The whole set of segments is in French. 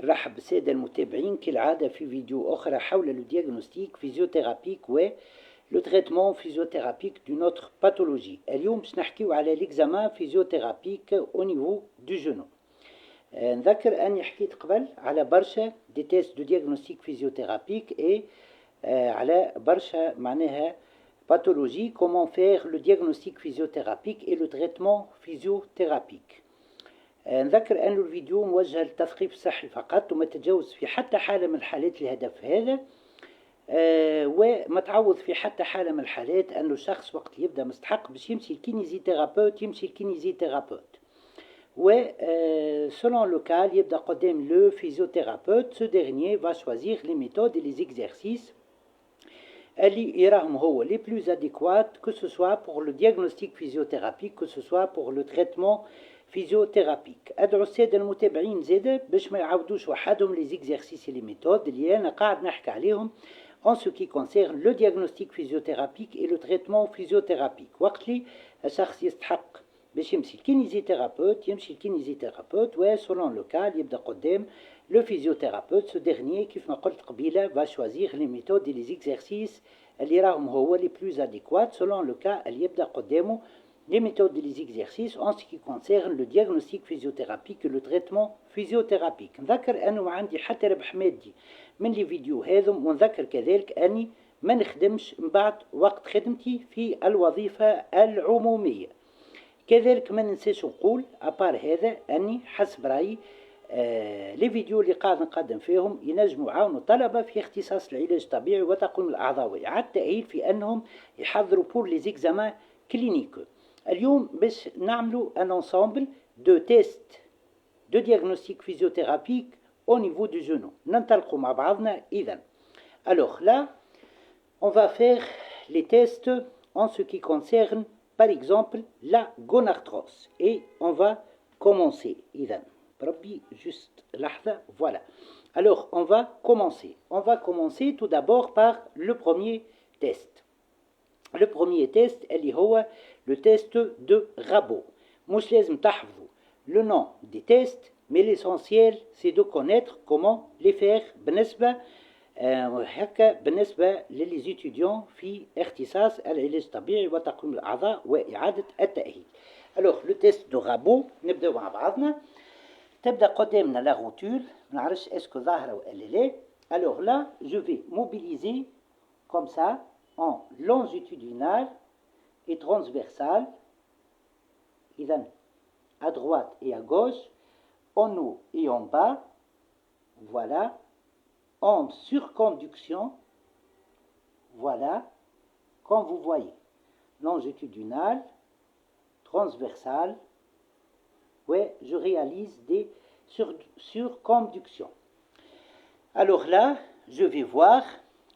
نرحب بالسادة المتابعين كالعادة في فيديو أخرى حول لو دياغنوستيك فيزيوثيرابيك و لو تريتمون فيزيوثيرابيك دو نوتر باثولوجي. اليوم باش نحكيو على ليكزامان فيزيوثيرابيك او نيفو دو جونو. نذكر أني حكيت قبل على برشا دي تيست دو دياغنوستيك فيزيوثيرابيك اي على برشا معناها باثولوجي كومون فير لو دياغنوستيك فيزيوثيرابيك اي لو تريتمون فيزيوثيرابيك. نذكر أن الفيديو موجه للتثقيف الصحي فقط وما تتجاوز في حتى حالة من الحالات الهدف هذا، وما تعوض في حتى حالة من الحالات أنه الشخص وقت يبدأ مستحق باش يمشي الكينيزيثيرابوت يمشي الكينيزيثيرابوت، و selon le cas يبدأ قدام le physiothérapeute. Ce dernier va choisir les méthodes et les exercices اللي يراهم هو les plus adéquats, que ce soit pour le diagnostic physiothérapique, que ce soit pour le traitement فيزيوثيرابيك. ادعو الساده المتابعين زاده باش ما يعاودوش وحدهم لي زيكزارسيس لي ميثود اللي انا قاعد نحكي عليهم en ce qui concerne le diagnostic physiothérapique et le traitement physiothérapique. وقت لي الشخص يستحق باش يمشي الكينيزيثيرابوت يمشي الكينيزيثيرابوت، و selon le cas يبدا قدام le physiothérapeute. Ce dernier كيف ما قلت قبيله va choisir les méthodes et les exercices اللي راهم هو les plus adéquats selon le cas اللي يبدا قدامه les méthodes et les exercices en ce qui concerne le diagnostic physiothérapique et le traitement physiothérapique. نذكر أنه ما عندي حتى ربح مادي من لي فيديو هذم، ونذكر كذلك أني ما نخدمش من بعد وقت خدمتي في الوظيفة العمومية. كذلك ما ننساش نقول أبار هذا أني حسب رأيي لي فيديو اللي قاعد نقدم فيهم ينجموا يعاونوا الطلبة في اختصاص العلاج الطبيعي وتقويم الأعضاء وإعادة التأهيل في أنهم يحضروا بور لي زيكزامان كلينيكو. اليوم باش نعملوا un ensemble de tests de diagnostic physiothérapique au niveau du genou. ننطلقوا مع بعضنا إذن. Alors là, on va faire les tests en ce qui concerne par exemple la gonarthrose. Et on va commencer. إذن بربي juste لحظة. Voilà. Alors on va commencer. On va commencer tout d'abord par le premier test. Le premier test اللي هو le test de Rabot. مش لازم تحفظوا le nom des tests, mais l'essentiel c'est de connaître comment les faire بالنسبة هكا بالنسبة للي étudiants في اختصاص العلاج الطبيعي وتقويم الأعضاء وإعادة التأهيل. Alors le test de Rabot نبدأ مع بعضنا. تبدأ قدامنا la rotule، ما نعرفش اسكو ظاهرة ولا لا. Alors là je vais mobiliser comme ça en longitudinal et transversal, à droite et à gauche, en haut et en bas, voilà, en surconduction, voilà, comme vous voyez, longitudinal, transversal, ouais, je réalise des surconductions. Alors là, je vais voir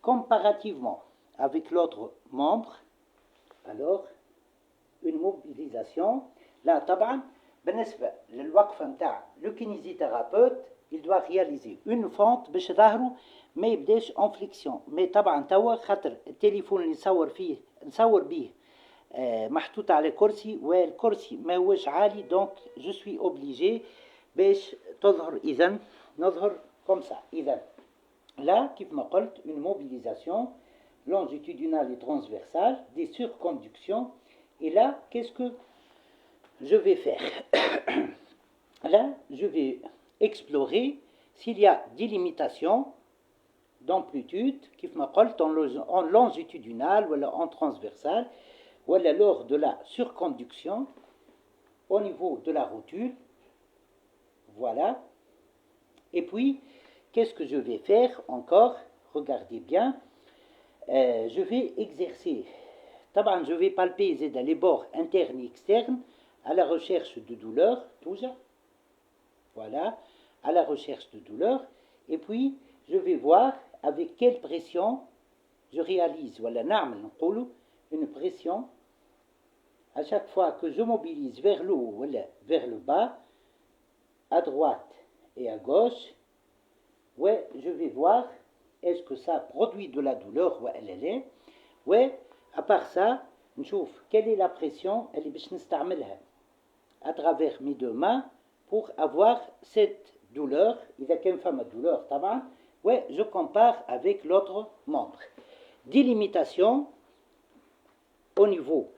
comparativement avec l'autre membre. Alors une mobilisation là طبعا بالنسبة للوقفة نتاع لو كينيزيثيرابوت il doit réaliser une fente باش ظهره ما يبداش en flexion. مي طبعا توا خاطر التليفون اللي نصور بيه محطوط على كرسي والكرسي ما هوش عالي، دونك جو سوي اوبليجي باش تظهر. اذا نظهر كوم سا. اذا لا كيف ما قلت une mobilisation longitudinale et transversale, des surconductions. Et là, qu'est-ce que je vais faire? Là, je vais explorer s'il y a des limitations d'amplitude, كيف ما قلت en longitudinal ou en transversal, ou lors de la surconduction au niveau de la rotule. Voilà. Et puis, qu'est-ce que je vais faire encore? Regardez bien. Je vais exercer. طبعا je vais palper les bords internes et externes à la recherche de douleur, toujours. Voilà, à la recherche de douleur. Et puis, je vais voir avec quelle pression je réalise. Voilà, نعمل نقولوا une pression à chaque fois que je mobilise vers le haut ou vers le bas, à droite et à gauche. Ouais, je vais voir est-ce que ça produit de la douleur ou elle est. Ouais, à part ça, نشوف quelle est la pression اللي باش نستعملها à travers mes deux mains pour avoir cette douleur, إذا كان فما douleur طبعا, ouais, je compare avec l'autre membre. Délimitation au niveau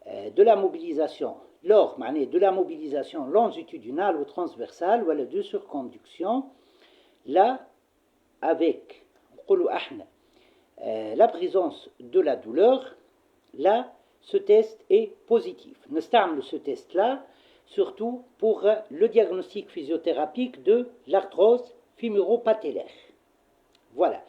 de la mobilisation, lors de la mobilisation longitudinale ou transversale, ou de surconduction, là, avec la présence de la douleur, là, ce test est positif. Nous utilisons ce test-là surtout pour le diagnostic physiothérapique de l'arthrose fémuro-patellaire. Voilà.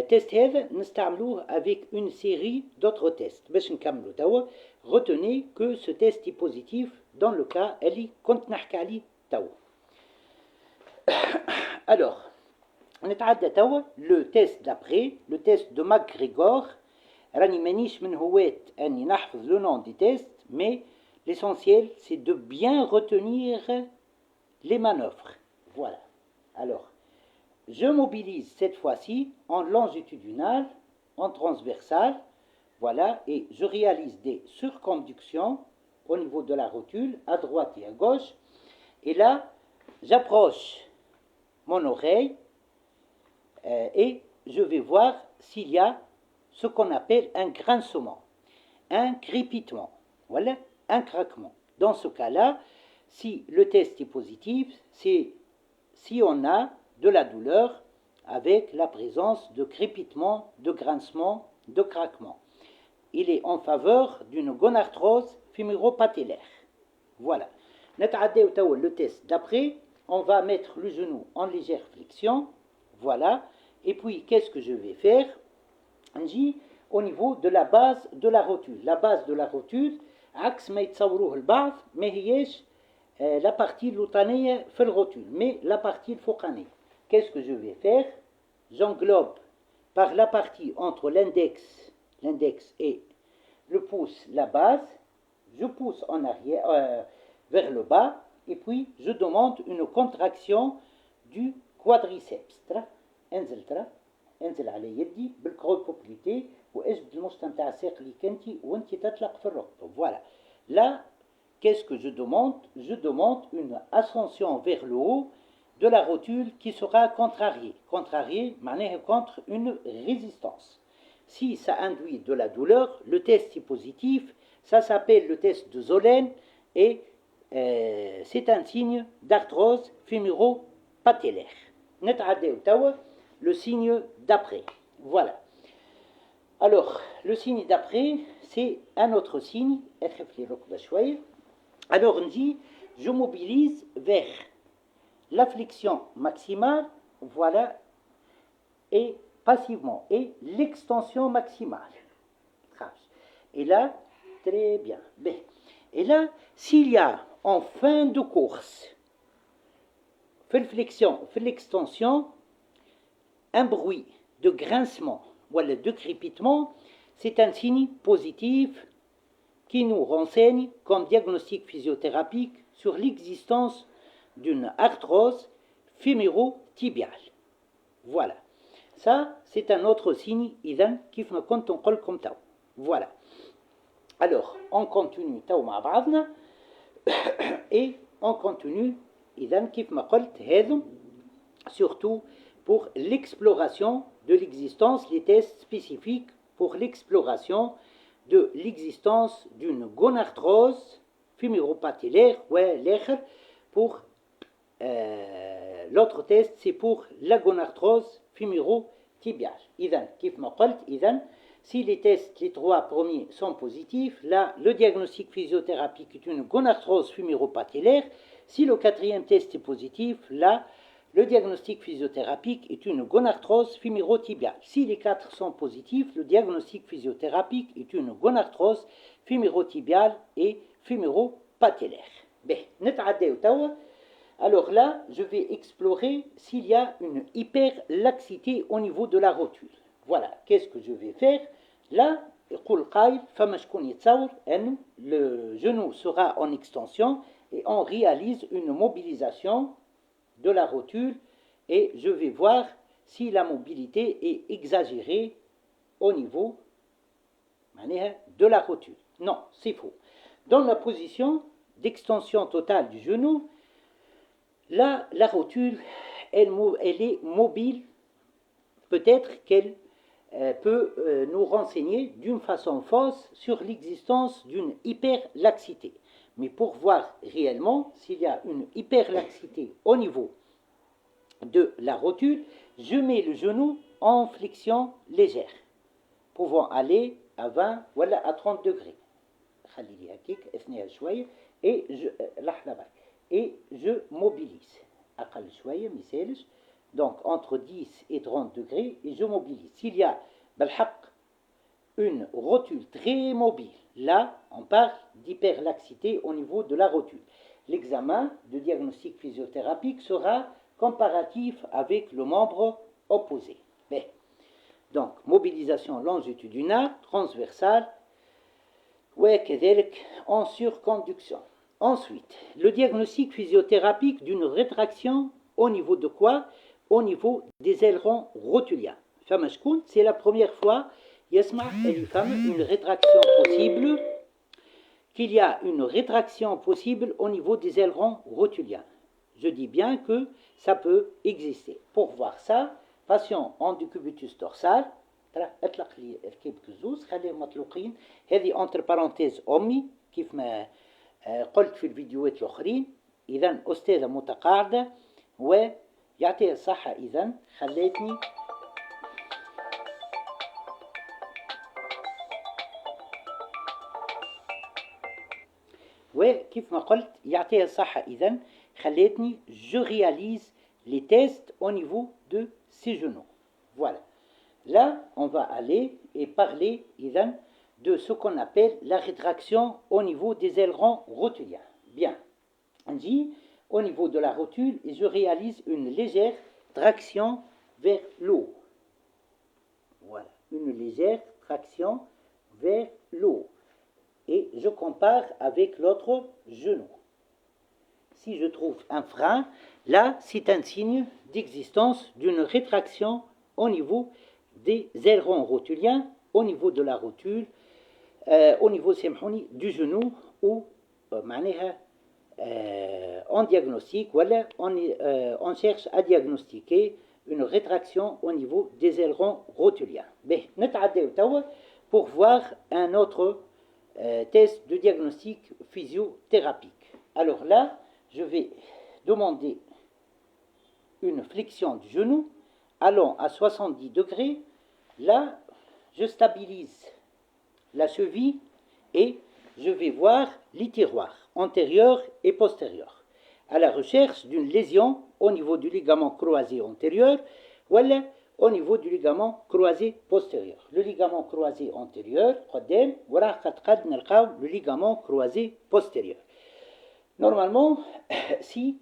Test هذا نستعملوه avec une série d'autres tests. باش نكملوا توا, retenez que ce test est positif dans le cas اللي كنت نحكي عليه توا. Alors, نتعدى توا le test d'après, le test de McGregor. راني مانيش من هواة اني نحفظ le nom des tests, mais l'essentiel c'est de bien retenir les manœuvres. Voilà. Alors, je mobilise cette fois-ci en longitudinal, en transversal, voilà, et je réalise des surconductions au niveau de la rotule, à droite et à gauche. Et là, j'approche mon oreille et je vais voir s'il y a ce qu'on appelle un grincement, un crépitement, voilà, un craquement. Dans ce cas-là, si le test est positif, c'est si on a de la douleur avec la présence de crépitement, de grincement, de craquement. Il est en faveur d'une gonarthrose fémuro-patellaire. Voilà. Le test d'après, on va mettre le genou en légère flexion. Voilà. Et puis, qu'est-ce que je vais faire? Au niveau de la base de la rotule. La base de la rotule, عكس ما يتصوروه البعض ما هيش la partie l'outanée fait le rotule, mais la partie الفوقانية. Qu'est-ce que je vais faire? J'englobe par la partie entre l'index et le pouce, la base, je pousse en arrière, vers le bas, et puis je demande une contraction du quadriceps. انزل على يدي بالكرو بوبليتي واجبد المشط نتاع الساق اللي كنتي وانت تطلق في الركبه. Voilà. Là, qu'est-ce que je demande? Je demande une ascension vers le haut de la rotule qui sera contrariée. Contrariée, معناها contre une résistance. Si ça induit de la douleur, le test est positif. Ça s'appelle le test de Zollern et c'est un signe d'arthrose fémuro-patellaire. نتعداو توا le signe d'après. Voilà. Alors, le signe d'après, c'est un autre signe. Alors, on dit, je mobilise vers la flexion maximale, voilà, et passivement, et l'extension maximale. Et là, très bien. Et là, s'il y a en fin de course, fait l'extension, un bruit de grincement ou de crépitement, c'est un signe positif qui nous renseigne comme diagnostic physiothérapique sur l'existence d'une arthrose fémuro-tibiale. Voilà. Ça, c'est un autre signe, إذن كيف ما كنت نقول لكم تو. Voilà. Alors, on continue تو مع بعضنا et on continue إذن كيف ما قلت هذم surtout pour l'exploration de l'existence, les tests spécifiques pour l'exploration de l'existence d'une gonarthrose fémuro-patellaire, ouais, l'autre pour l'autre test, c'est pour la gonarthrose fémuro-tibiale. إذن كيف ما قلت إذن si les tests, les trois premiers sont positifs, là, le diagnostic physiothérapique est une gonarthrose fémuro-patellaire. Si le quatrième test est positif, là, le diagnostic physiothérapique est une gonarthrose fémuro-tibiale. Si les quatre sont positifs, le diagnostic physiothérapique est une gonarthrose fémuro-tibiale et fémuro-patellaire. Alors là, je vais explorer s'il y a une hyperlaxité au niveau de la rotule. Voilà, qu'est-ce que je vais faire? Là, le genou sera en extension et on réalise une mobilisation de la rotule et je vais voir si la mobilité est exagérée au niveau de la rotule. Non, c'est faux. Dans la position d'extension totale du genou, Là, la rotule, elle est mobile. Peut-être qu'elle peut nous renseigner d'une façon fausse sur l'existence d'une hyperlaxité. Mais pour voir réellement s'il y a une hyperlaxité au niveau de la rotule, je mets le genou en flexion légère, pouvant aller à 20 ou à 30 degrés. Et je mobilise. Donc entre 10 et 30 degrés, et je mobilise. S'il y a une rotule très mobile, là on parle d'hyperlaxité au niveau de la rotule. L'examen de diagnostic physiothérapique sera comparatif avec le membre opposé. Mais, donc mobilisation longitudinale, transversale, en surconduction. Ensuite, le diagnostic physiothérapique d'une rétraction au niveau de quoi? Au niveau des ailerons rotuliens. C'est la première fois une rétraction possible, qu'il y a une rétraction possible au niveau des ailerons rotuliens. Je dis bien que ça peut exister. Pour voir ça, patient en décubitus dorsal, اطلق لي الكيب كزوز خليهم مطلوقين. هذه انتر بارونتيز امي كيف ما قلت في الفيديوهات الاخرين. اذا استاذه متقاعده ويعطيها الصحه. اذا خلتني وكيف ما قلت يعطيها الصحه. اذا خلتني je réalise les tests au niveau de ses genoux. Voilà. Là, on va aller et parler de ce qu'on appelle la rétraction au niveau des ailerons rotuliens. Bien, on dit au niveau de la rotule, et je réalise une légère traction vers l'eau. Voilà, une légère traction vers l'eau. Et je compare avec l'autre genou. Si je trouve un frein, là, c'est un signe d'existence d'une rétraction au niveau des ailerons rotuliens, au niveau de la rotule, au niveau du genou, ou en diagnostic, voilà, on cherche à diagnostiquer une rétraction au niveau des ailerons rotuliens. Mais pour voir un autre test de diagnostic physiothérapique. Alors là, je vais demander une flexion du genou allant à 70 degrés. Là, je stabilise la cheville et je vais voir les tiroirs antérieurs et postérieurs à la recherche d'une lésion au niveau du ligament croisé antérieur ou au niveau du ligament croisé postérieur. Le ligament croisé antérieur, le ligament croisé postérieur. Normalement, si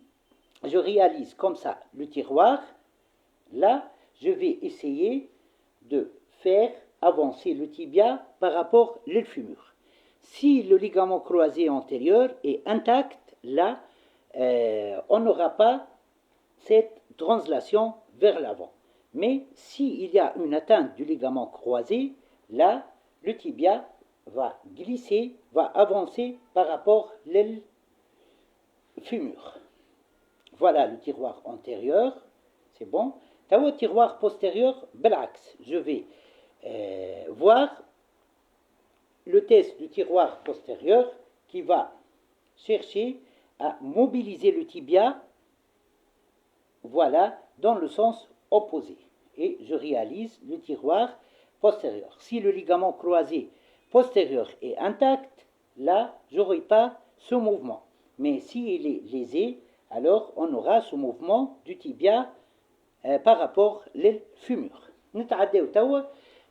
je réalise comme ça le tiroir, là, je vais essayer de faire avancer le tibia par rapport à l'éléphumur. Si le ligament croisé antérieur est intact, là, on n'aura pas cette translation vers l'avant. Mais s'il y a une atteinte du ligament croisé, là, le tibia va glisser, va avancer par rapport à l'éléphumur. Voilà le tiroir antérieur, c'est bon. Le tiroir postérieur, belax. Je vais voir le test du tiroir postérieur qui va chercher à mobiliser le tibia, voilà, dans le sens opposé. Et je réalise le tiroir postérieur. Si le ligament croisé postérieur est intact, là, je n'aurai pas ce mouvement. Mais s'il est lésé, alors on aura ce mouvement du tibia par rapport à l'éléphumur. Nous avons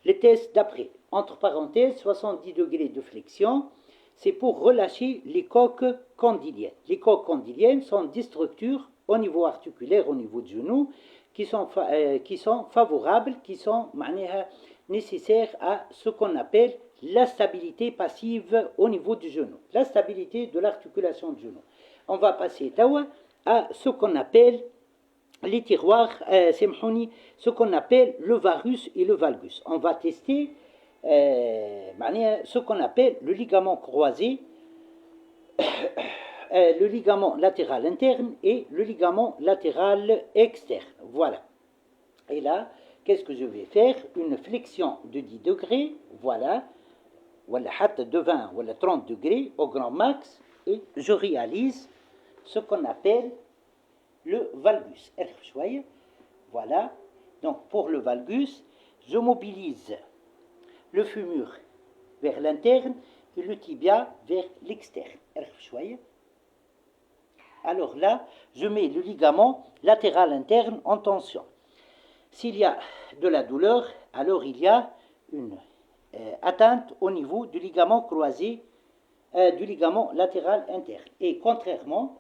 le test d'après. Entre parenthèses, 70 degrés de flexion, c'est pour relâcher les coques condyliennes. Les coques condyliennes sont des structures au niveau articulaire, au niveau du genou, qui sont favorables, qui sont nécessaires à ce qu'on appelle la stabilité passive au niveau du genou, la stabilité de l'articulation du genou. On va passer à ce qu'on appelle les tiroirs, ce qu'on appelle le varus et le valgus. On va tester ce qu'on appelle le ligament croisé le ligament latéral interne et le ligament latéral externe. Voilà. Et là, qu'est-ce que je vais faire? Une flexion de 10 degrés, voilà, voilà, de 20 ou 30 degrés au grand max, et je réalise ce qu'on appelle le valgus. Voilà. Donc, pour le valgus, je mobilise le fémur vers l'interne et le tibia vers l'externe. Alors là, je mets le ligament latéral interne en tension. S'il y a de la douleur, alors il y a une atteinte au niveau du ligament croisé, du ligament latéral interne. Et contrairement,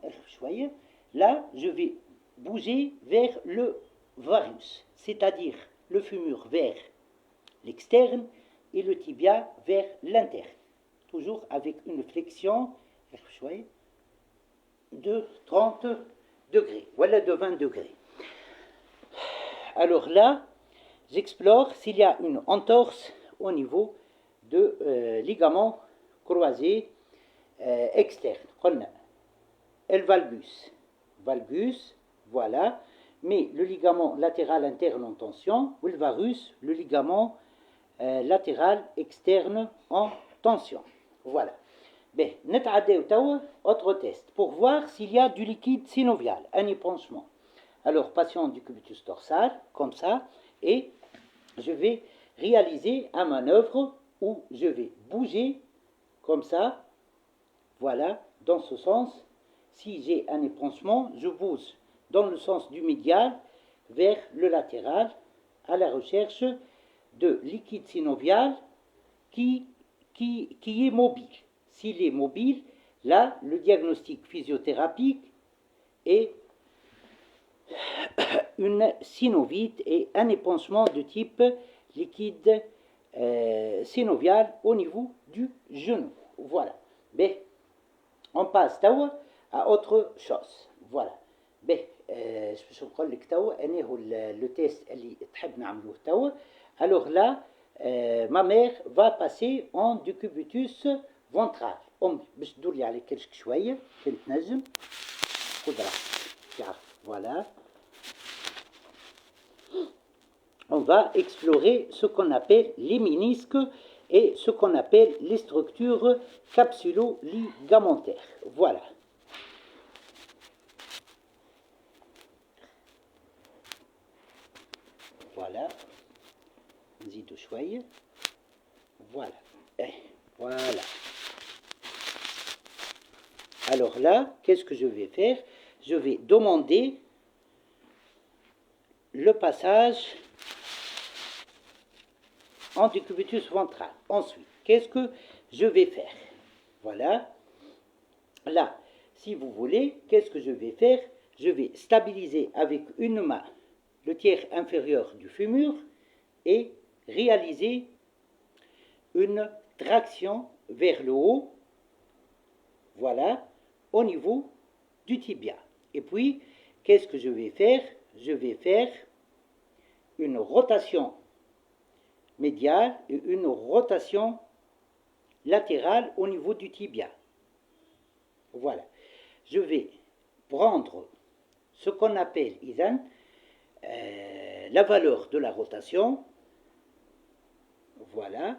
là, je vais bouger vers le varus, c'est-à-dire le fémur vers l'externe et le tibia vers l'interne. Toujours avec une flexion de 30 degrés, voilà de 20 degrés. Alors là, j'explore s'il y a une entorse au niveau de ligament croisé externe. Le valgus, voilà, mais le ligament latéral interne en tension, ou le varus, le ligament latéral externe en tension. Voilà. Ben, autre test pour voir s'il y a du liquide synovial, un épanchement. Alors, patient du cubitus dorsal, comme ça, et je vais réaliser une manœuvre où je vais bouger comme ça, voilà, dans ce sens. Si j'ai un épanchement, je bouge dans le sens du médial vers le latéral à la recherche de liquide synovial qui est mobile. S'il est mobile, là, le diagnostic physiothérapique est une synovite et un épanchement de type liquide synovial au niveau du genou. Voilà. Ben, on passe à autre chose. Voilà. Ben, je نقول لك توا أنا هو le test اللي تحب نعملوه توا. Alors là, ma mère va passer en décubitus ventral. باش تدور لي على كرشك شوية كنت نجم قدرة تعرف. Voilà. On va explorer ce qu'on appelle les ménisques et ce qu'on appelle les structures capsulo-ligamentaires. Voilà. Voilà. نزيدو شوية. Voilà. Voilà. Alors là, qu'est-ce que je vais faire? Je vais demander le passage en décubitus ventral. Ensuite, qu'est-ce que je vais faire? Voilà. Là, si vous voulez, qu'est-ce que je vais faire? Je vais stabiliser avec une main le tiers inférieur du fémur et réaliser une traction vers le haut, voilà, au niveau du tibia. Et puis, qu'est-ce que je vais faire? Je vais faire une rotation médiale et une rotation latérale au niveau du tibia. Voilà. Je vais prendre ce qu'on appelle la valeur de la rotation, voilà,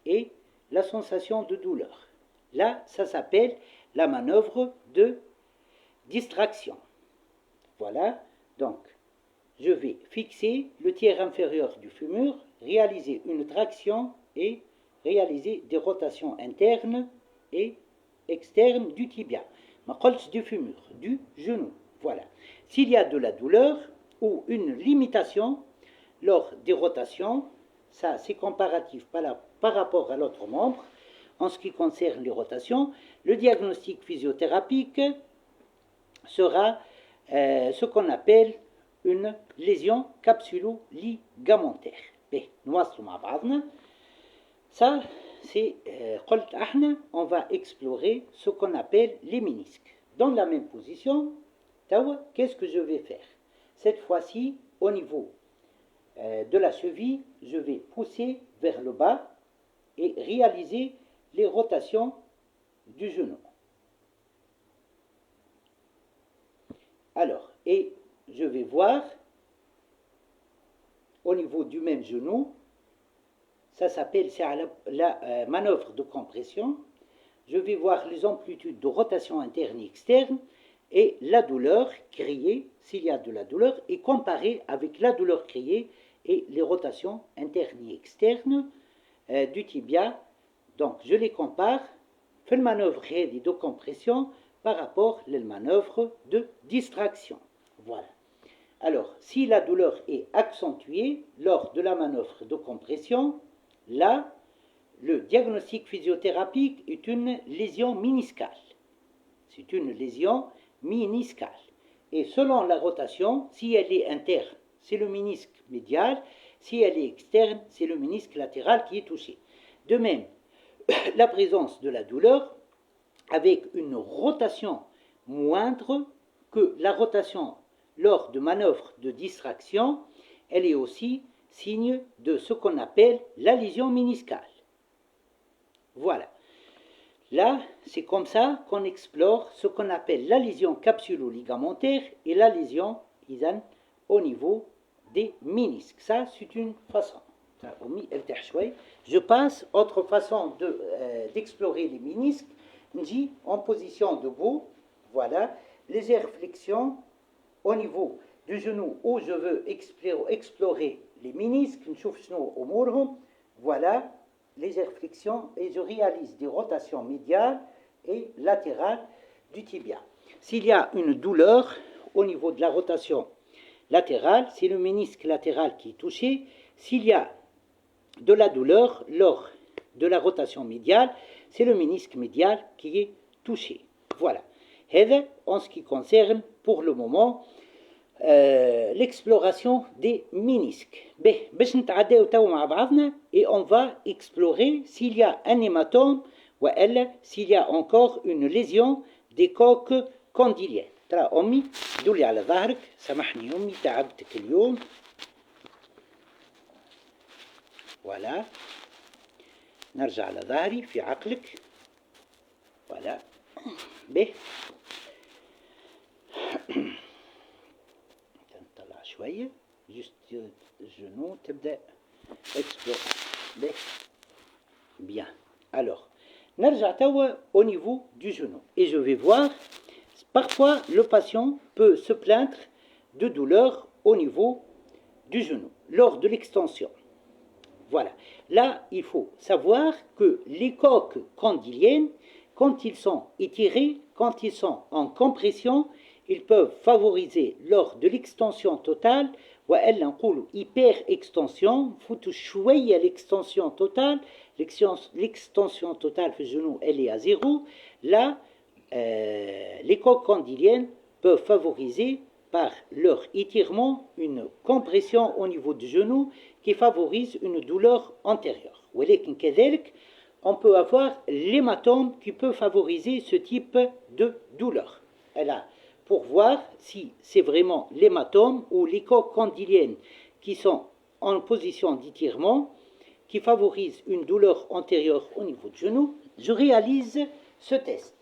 et la sensation de douleur. Là, ça s'appelle la manœuvre de distraction. Voilà, donc je vais fixer le tiers inférieur du fémur, réaliser une traction et réaliser des rotations internes et externes du tibia. Ma قلتش du fémur, du genou. Voilà. S'il y a de la douleur ou une limitation lors des rotations, ça c'est comparatif par rapport à l'autre membre. En ce qui concerne les rotations, le diagnostic physiothérapique sera ce qu'on appelle une lésion capsulo-ligamentaire. Ça, c'est on va explorer ce qu'on appelle les ménisques. Dans la même position, qu'est-ce que je vais faire? Cette fois-ci, au niveau de la cheville, je vais pousser vers le bas et réaliser les rotations du genou. Alors, et je vais voir au niveau du même genou, ça s'appelle, c'est la manœuvre de compression. Je vais voir les amplitudes de rotation interne et externe et la douleur créée, s'il y a de la douleur, et comparer avec la douleur créée et les rotations internes et externes du tibia. Donc, je les compare, fais le manœuvre de compression par rapport à la manœuvre de distraction. Voilà. Alors, si la douleur est accentuée lors de la manœuvre de compression, là, le diagnostic physiothérapique est une lésion méniscale. C'est une lésion méniscale. Et selon la rotation, si elle est interne, c'est le ménisque médial. Si elle est externe, c'est le ménisque latéral qui est touché. De même, la présence de la douleur avec une rotation moindre que la rotation lors de manœuvres de distraction, elle est aussi signe de ce qu'on appelle la lésion méniscale. Voilà. Là, c'est comme ça qu'on explore ce qu'on appelle la lésion capsulo-ligamentaire et la lésion au niveau des ménisques. Ça, c'est une façon. Je passe, autre façon d'explorer les ménisques, en position debout, voilà, légère flexion au niveau du genou où je veux explorer les ménisques, voilà, légère flexion et je réalise des rotations médiales et latérales du tibia. S'il y a une douleur au niveau de la rotation latérale, c'est le ménisque latéral qui est touché. S'il y a de la douleur lors de la rotation médiale, c'est le ménisque médial qui est touché. Voilà. هذا en ce qui concerne pour le moment l'exploration des ménisques. باش نتعداو تو مع بعضنا et on va explorer s'il y a un hématome ou s'il y a encore une lésion des coques condyliennes. ترى أمي دولي على ظهرك، سامحني أمي تعبتك اليوم. voilà. نرجع على ظهري في عقلك. voilà. به نطلع شوية juste genou تبدأ explorer. به bien. Alors نرجع توا au niveau du genou et je vais voir. Parfois le patient peut se plaindre de douleur au niveau du genou lors de l'extension. Voilà. Là, il faut savoir que les coques condyliennes, quand ils sont étirés, quand ils sont en compression, ils peuvent favoriser lors de l'extension totale, وإلا نقولوا hyper-extension, faut شوية l'extension totale, l'extension totale في genou, elle est à 0. Là, les coques condyliennes peuvent favoriser par leur étirement une compression au niveau du genou qui favorise une douleur antérieure. ولكن كذلك, on peut avoir l'hématome qui peut favoriser ce type de douleur. Et là, pour voir si c'est vraiment l'hématome ou les coques condyliennes qui sont en position d'étirement, qui favorisent une douleur antérieure au niveau du genou, je réalise ce test.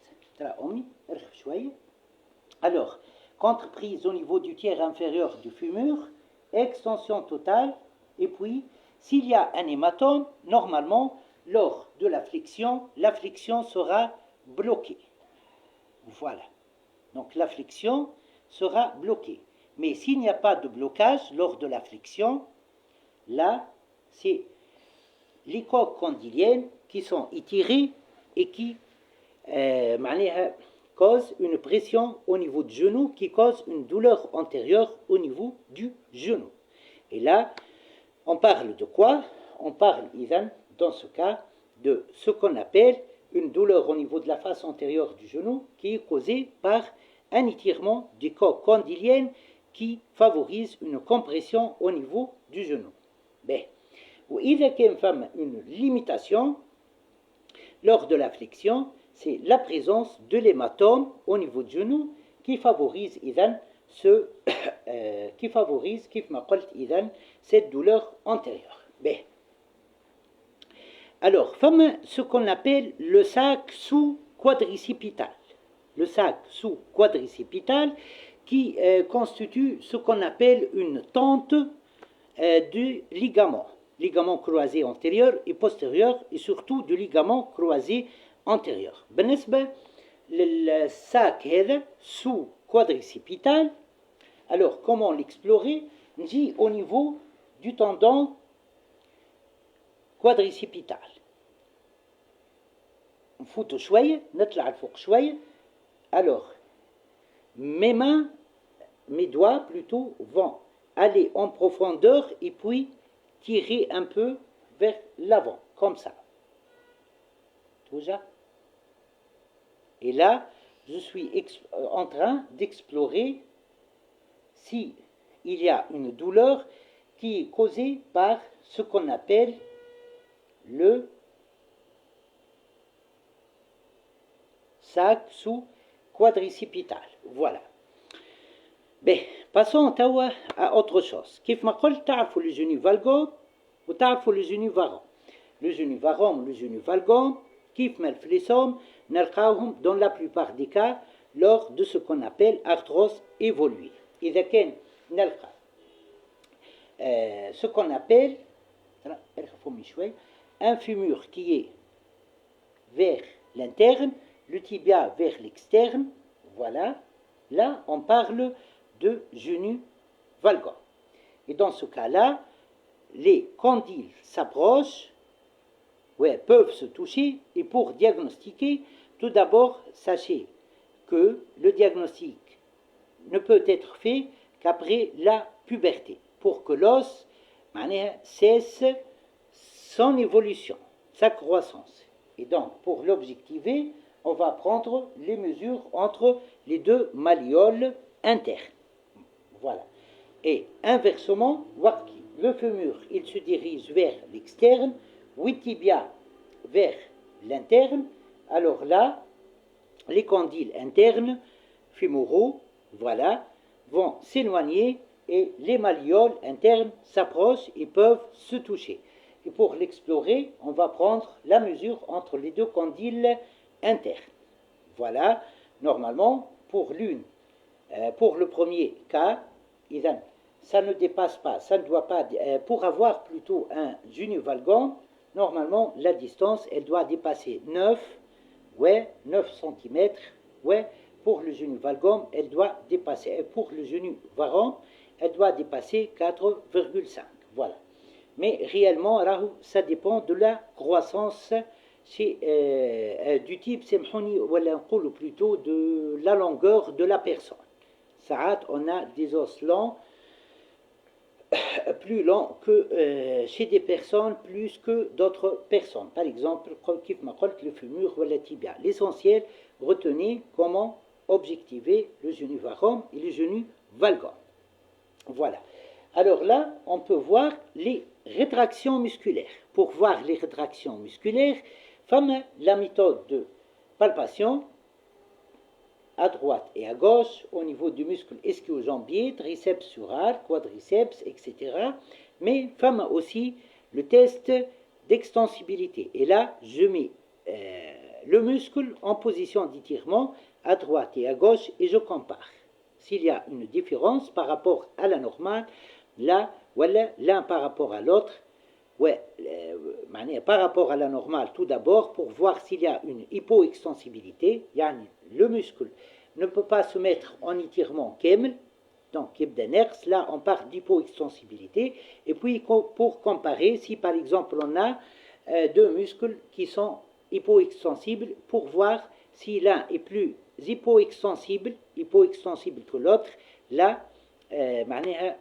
Alors, contre-prise au niveau du tiers inférieur du fémur, extension totale, et puis, s'il y a un hématome, normalement, lors de la flexion sera bloquée. Voilà. Donc, la flexion sera bloquée. Mais s'il n'y a pas de blocage lors de la flexion, là, c'est les coques condyliennes qui sont étirées et qui cause une pression au niveau du genou qui cause une douleur antérieure au niveau du genou. Et là, on parle de quoi? On parle, dans ce cas, de ce qu'on appelle une douleur au niveau de la face antérieure du genou qui est causée par un étirement des coques condyliennes qui favorise une compression au niveau du genou. وإذا كان فما une limitation lors de la flexion, c'est la présence de l'hématome au niveau du genou qui favorise cette douleur antérieure. Alors, ce qu'on appelle le sac sous-quadricipital. Le sac sous-quadricipital qui constitue ce qu'on appelle une tente du ligament croisé antérieur et postérieur, et surtout du ligament croisé antérieur. بالنسبة للساك هذا sous-quadricipital, alors comment l'explorer? نجي au niveau du tendon quadricipital. نفوتوا شوية، نطلع لفوق شوية. Alors, mes doigts plutôt vont aller en profondeur et puis tirer un peu vers l'avant, comme ça. Déjà. Et là, je suis en train d'explorer si il y a une douleur qui est causée par ce qu'on appelle le sac sous-quadricipital. Voilà. Ben, passons à autre chose. كيف ما قلت تعرفوا le genou valgum وتعرفوا le genou varan. Le genou varan ou le genou valgum, كيف ما الفليسوم نلقاوهم dans la plupart des cas lors de ce qu'on appelle arthrose évoluée. إذا كان نلقى ce qu'on appelle un fémur qui est vers l'interne, le tibia vers l'externe, voilà, là on parle de genou valgum. Et dans ce cas-là, les condyles s'approchent, peuvent se toucher, et pour diagnostiquer, tout d'abord, sachez que le diagnostic ne peut être fait qu'après la puberté, pour que l'os cesse son évolution, sa croissance. Et donc, pour l'objectiver, on va prendre les mesures entre les deux malléoles internes. Voilà. Et inversement, le fémur, il se dirige vers l'externe, le tibia vers l'interne. Alors là, les condyles internes, fémoraux, voilà, vont s'éloigner et les malléoles internes s'approchent et peuvent se toucher. Et pour l'explorer, on va prendre la mesure entre les deux condyles internes. Voilà, normalement, pour le premier cas, ça ne dépasse pas, ça ne doit pas, pour avoir plutôt un genou valgum, normalement, la distance, elle doit dépasser 9 cm, pour le genou valgum, elle doit dépasser, pour le genou varan, elle doit dépasser 4,5, voilà. Mais réellement, ça dépend de la croissance du type, ou plutôt de la longueur de la personne. Ça, on a des os longs, plus longs que chez des personnes plus que d'autres personnes. Par exemple, le fémur ou la tibia. L'essentiel, retenez comment objectiver le genou varan et le genou valgum. Voilà. Alors là, on peut voir les rétractions musculaires. Pour voir les rétractions musculaires, la méthode de palpation à droite et à gauche au niveau du muscle ischio-jambier, triceps sural, quadriceps, etc. Mais aussi le test d'extensibilité. Et là, je mets le muscle en position d'étirement à droite et à gauche et je compare. S'il y a une différence par rapport à la normale, là, l'un par rapport à l'autre, par rapport à la normale tout d'abord, pour voir s'il y a une hypoextensibilité, le muscle ne peut pas se mettre en étirement kemel, donc là on parle d'hypoextensibilité, et puis pour comparer, si par exemple on a deux muscles qui sont hypoextensibles, pour voir si l'un est plus hypoextensible que l'autre, là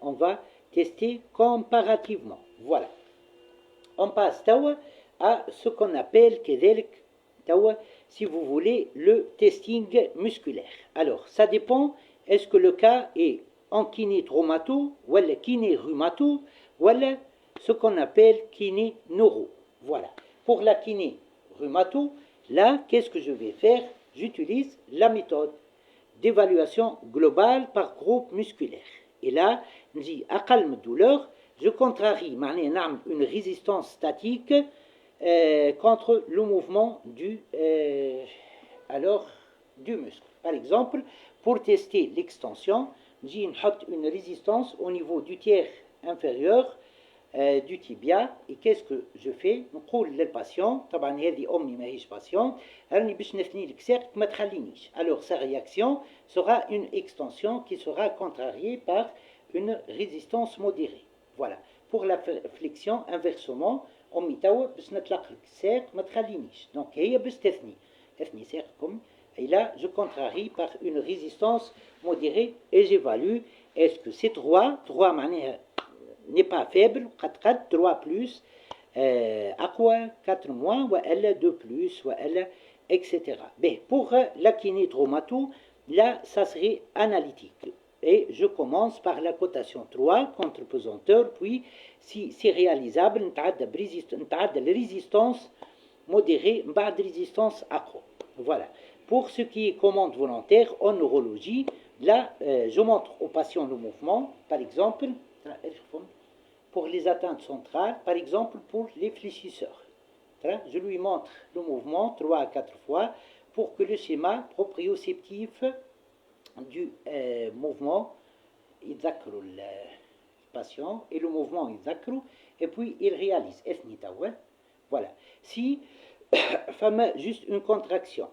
on va tester comparativement. Voilà. On passe à ce qu'on appelle si vous voulez, le testing musculaire. Alors, ça dépend, est-ce que le cas est en kiné traumato, ou kiné rhumato, ou ce qu'on appelle kiné neuro. Voilà. Pour la kiné rhumato, là, qu'est-ce que je vais faire? J'utilise la méthode d'évaluation globale par groupe musculaire. Et là, on dit à calme douleur, je contrarie une résistance statique contre le mouvement du muscle. Par exemple, pour tester l'extension, j'ai une résistance au niveau du tiers inférieur du tibia. Et qu'est-ce que je fais? نقول للباتيون، طبعا هذه أمي ماهيش باتيون، راني باش نثني لك ساق ما تخلينيش. Alors sa réaction sera une extension qui sera contrariée par une résistance modérée. Voilà. Pour la flexion, inversement, أمي توا باش نطلق لك ساق ما تخلينيش. Donc هي باش تثني ساقكم. Et là, je contrarie par une résistance modérée et j'évalue est-ce que c'est 3 n'est pas faible, 3 plus, أقوى 4 moins, ou elle 2 plus, ou elle, etc. Mais pour la kinétromato, là, ça serait analytique. Et je commence par la cotation 3, contre-pesanteur, puis si c'est réalisable, نتعدى la résistance modérée, بعد résistance أقوى. Voilà. Pour ce qui est commande volontaire en neurologie, là, je montre aux patients le mouvement, par exemple, pour les atteintes centrales, par exemple pour les fléchisseurs. Je lui montre le mouvement 3 à 4 fois pour que le schéma proprioceptif du mouvement, il ذكر le patient et le mouvement il ذكره, et puis il réalise. Voilà. Si, juste une contraction,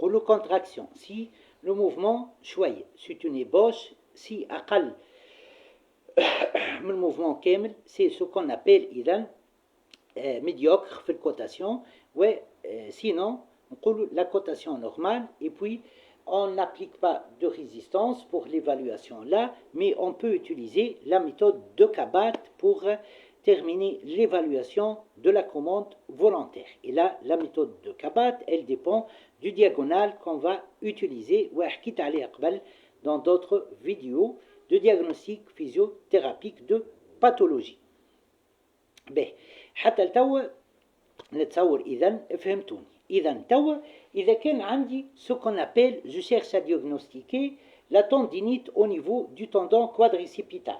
ou le contraction, si le mouvement شوية, c'est une ébauche, si أقل من الموفمون كامل, c'est ce qu'on appelle إذن médiocre في الcotation, ou sinon نقول la cotation normale, et puis on n'applique pas de résistance pour l'évaluation là, mais on peut utiliser la méthode de Kabat pour terminer l'évaluation de la commande volontaire. Et là, la méthode de Kabat, elle dépend du diagonal qu'on va utiliser, dans d'autres vidéos de diagnostic physiothérapique de pathologie. حتى لتوا نتصور إذن فهمتوني. إذن توا إذا كان عندي ce qu'on appelle, je cherche à diagnostiquer la tendinite au niveau du tendon quadricipital.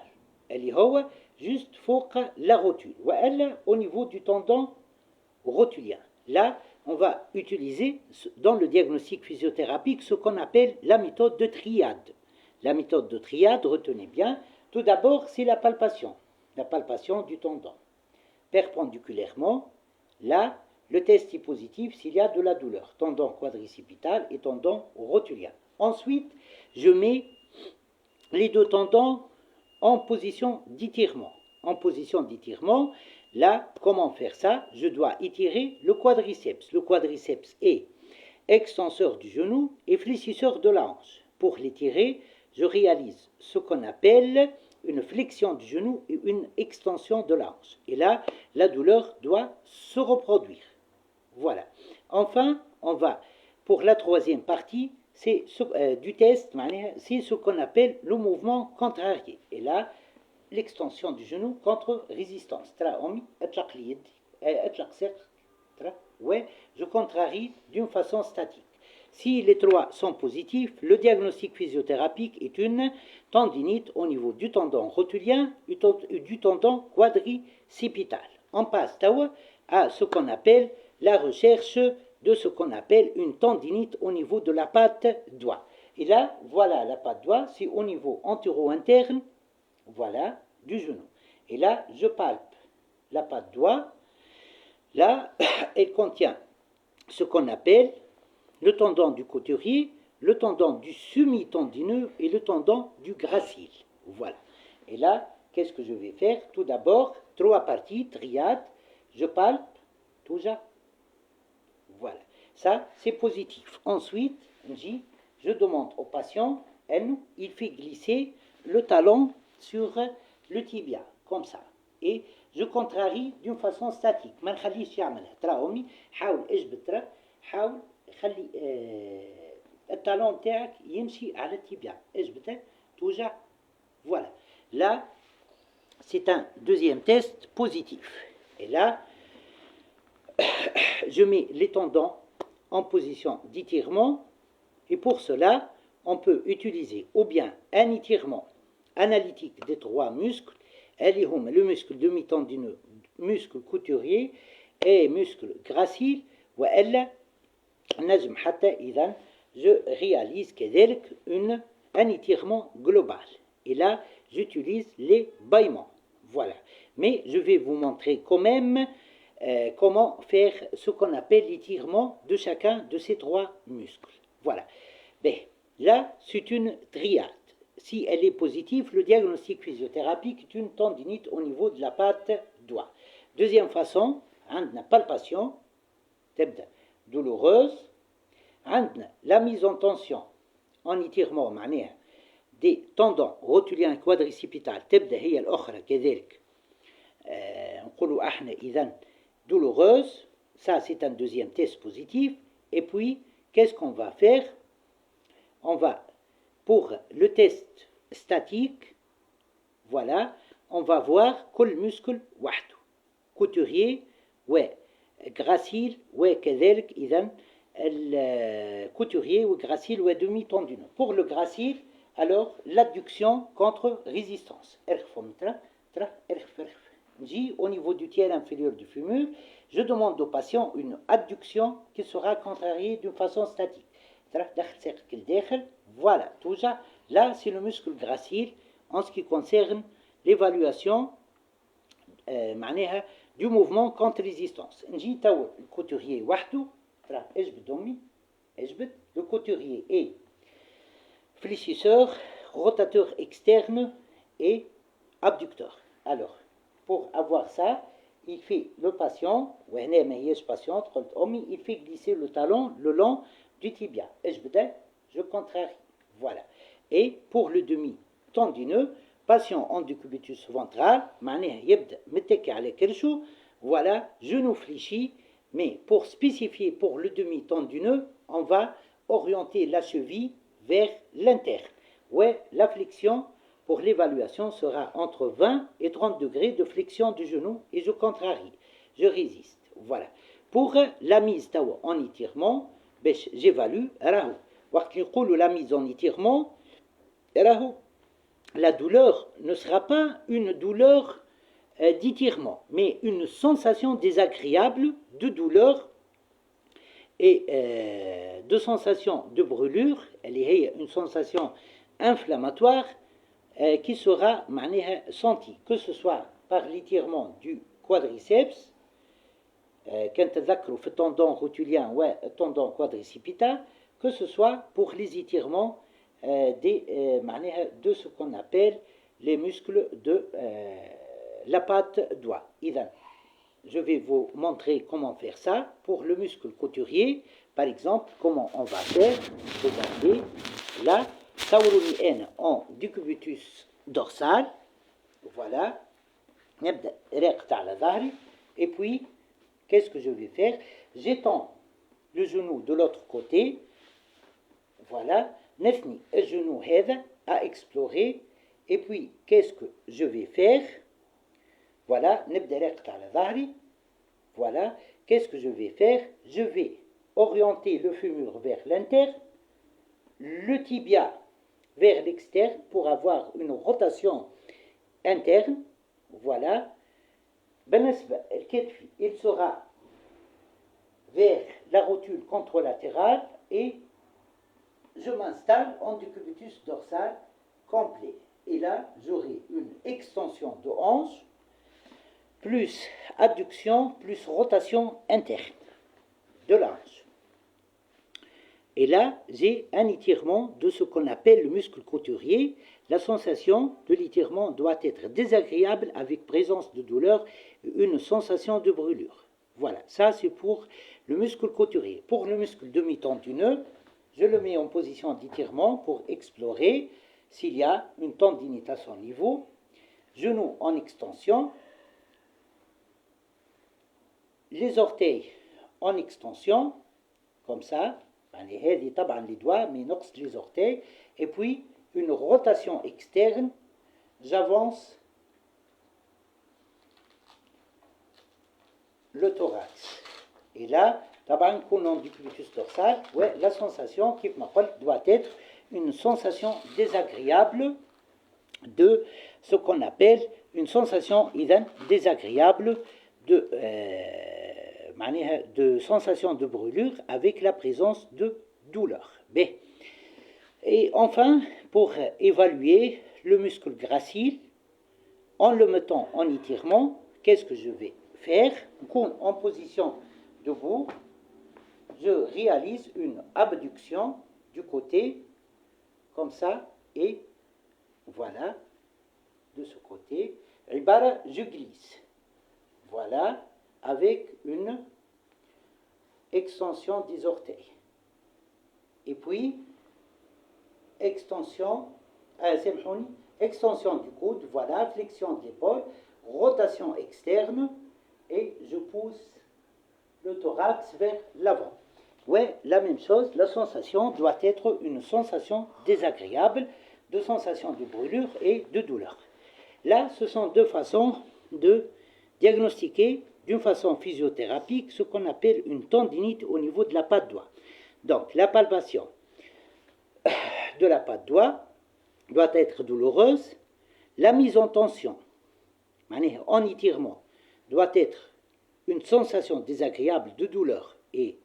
اللي هو juste فوق la rotule. وإلا au niveau du tendon rotulien. Là, on va utiliser dans le diagnostic physiothérapique ce qu'on appelle la méthode de triade. La méthode de triade, retenez bien, tout d'abord, c'est la palpation du tendon. Perpendiculairement, là, le test est positif s'il y a de la douleur, tendon quadricipital et tendon rotulien. Ensuite, je mets les deux tendons en position d'étirement. En position d'étirement, là, comment faire ça? Je dois étirer le quadriceps. Le quadriceps est extenseur du genou et fléchisseur de la hanche. Pour l'étirer, je réalise ce qu'on appelle une flexion du genou et une extension de la hanche. Et là, la douleur doit se reproduire. Voilà. Enfin, on va, pour la troisième partie du test, c'est ce qu'on appelle le mouvement contrarié. Et là, l'extension du genou contre résistance. Ouais, je contrarie d'une façon statique. Si les trois sont positifs, le diagnostic physiothérapique est une tendinite au niveau du tendon rotulien et du tendon quadricipital. On passe à ce qu'on appelle la recherche de ce qu'on appelle une tendinite au niveau de la patte doigt. Et là, voilà la patte doigt, c'est au niveau antéro-interne, voilà, du genou. Et là, je palpe la patte doigt. Là, elle contient ce qu'on appelle le tendon du couturier, le tendon du semi-tendineux et le tendon du gracile. Voilà. Et là, qu'est-ce que je vais faire? Tout d'abord, 3 parties, triade, je palpe, tout ça. Voilà. Ça, c'est positif. Ensuite, je demande au patient, il fait glisser le talon sur le tibia, comme ça. Et je contrarie d'une façon statique. ما نخليش يعملها. ترى أمي حاول اجبد حاول خلي التالون تاعك يمشي على التibia. اجبده توجع. Voilà. Là, c'est un deuxième test positif. Et là, je mets les tendons en position d'étirement. Et pour cela, on peut utiliser ou bien un étirement analytique des 3 muscles, le muscle demi-tendineux, muscle couturier et muscle gracile, ou elle نجم حتى إذا je réalise un étirement global. Et là, j'utilise les bâillements. Voilà. Mais je vais vous montrer quand même comment faire ce qu'on appelle l'étirement de chacun de ces trois muscles. Voilà. Ben, là, c'est une triade. Si elle est positive, le diagnostic physiothérapique est une tendinite au niveau de la patte doigt. Deuxième façon, عندنا palpation, تبدأ douloureuse, عندنا la mise en tension en étirement معناها des tendons rotuliens quadricipitales تبدأ هي الأخرى كذلك نقولوا احنا إذن douloureuse, ça c'est un deuxième test positif. Et puis, qu'est-ce qu'on va faire? On va, pour le test statique, voilà, on va voir كل muscle وحده. Couturier, ouais, gracile, ouais, كذلك إذن الcouturier ou gracile ou demi-tendineux. Pour le gracile, alors l'adduction contre résistance. Au niveau du tiers inférieur du fémur, je demande au patient une adduction qui sera contrariée d'une façon statique. Voilà, tout ça, là c'est le muscle gracile en ce qui concerne l'évaluation du mouvement contre résistance. Le couturier وحده, le couturier est fléchisseur, rotateur externe et abducteur. Alors, pour avoir ça, il fait le patient, il fait glisser le talon le long du tibia. Je contrarie. Voilà. Et pour le demi-tendineux, patient en décubitus ventral, voilà, genou fléchi, mais pour spécifier pour le demi-tendineux, on va orienter la cheville vers l'interne. Ouais, la flexion pour l'évaluation sera entre 20 et 30 degrés de flexion du genou et je contrarie, je résiste. Voilà. Pour la mise en étirement, j'évalue. La mise en étirement, la douleur ne sera pas une douleur d'étirement, mais une sensation désagréable de douleur et de sensation de brûlure. Elle est une sensation inflammatoire qui sera sentie, que ce soit par l'étirement du quadriceps, كنتذكروا في tendon rotulien ou tendon quadricipital, que ce soit pour les étirements de ce qu'on appelle les muscles de la patte doigt. Je vais vous montrer comment faire ça pour le muscle couturier. Par exemple, comment on va faire. Regardez, là, Sauroni en décubitus dorsal. Voilà. Et puis, qu'est-ce que je vais faire? J'étends le genou de l'autre côté. Voilà. Nefni, le genou à explorer. Et puis, qu'est-ce que je vais faire? Voilà. Voilà. Qu'est-ce que je vais faire? Je vais orienter le fémur vers l'interne, le tibia vers l'externe pour avoir une rotation interne. Voilà. Il sera vers la rotule contralatérale et je m'installe en décubitus dorsal complet. Et là, j'aurai une extension de hanche, plus adduction, plus rotation interne de la hanche. Et là, j'ai un étirement de ce qu'on appelle le muscle couturier. La sensation de l'étirement doit être désagréable avec présence de douleur et une sensation de brûlure. Voilà, ça c'est pour le muscle couturier. Pour le muscle demi-tendineux, je le mets en position d'étirement pour explorer s'il y a une tendinite à son niveau. Genou en extension, les orteils en extension, comme ça. Les doigts, mais les orteils, et puis une rotation externe, j'avance le thorax. Et là, on du cubitus dorsal, ouais, la sensation qui doit être une sensation désagréable de ce qu'on appelle une sensation désagréable de sensation de brûlure avec la présence de douleur. B. Et enfin, pour évaluer le muscle gracile, en le mettant en étirement, qu'est-ce que je vais faire? En position debout, je réalise une abduction du côté, comme ça, et voilà, de ce côté. Je glisse. Voilà, avec une extension des orteils. Et puis, extension du coude, voilà, flexion de l'épaule, rotation externe, et je pousse le thorax vers l'avant. Ouais, la même chose, la sensation doit être une sensation désagréable, de sensation de brûlure et de douleur. Là, ce sont deux façons de diagnostiquer d'une façon physiothérapique ce qu'on appelle une tendinite au niveau de la patte doigt. Donc, la palpation de la patte doigt doit être douloureuse. La mise en tension, en étirement, doit être une sensation désagréable de douleur et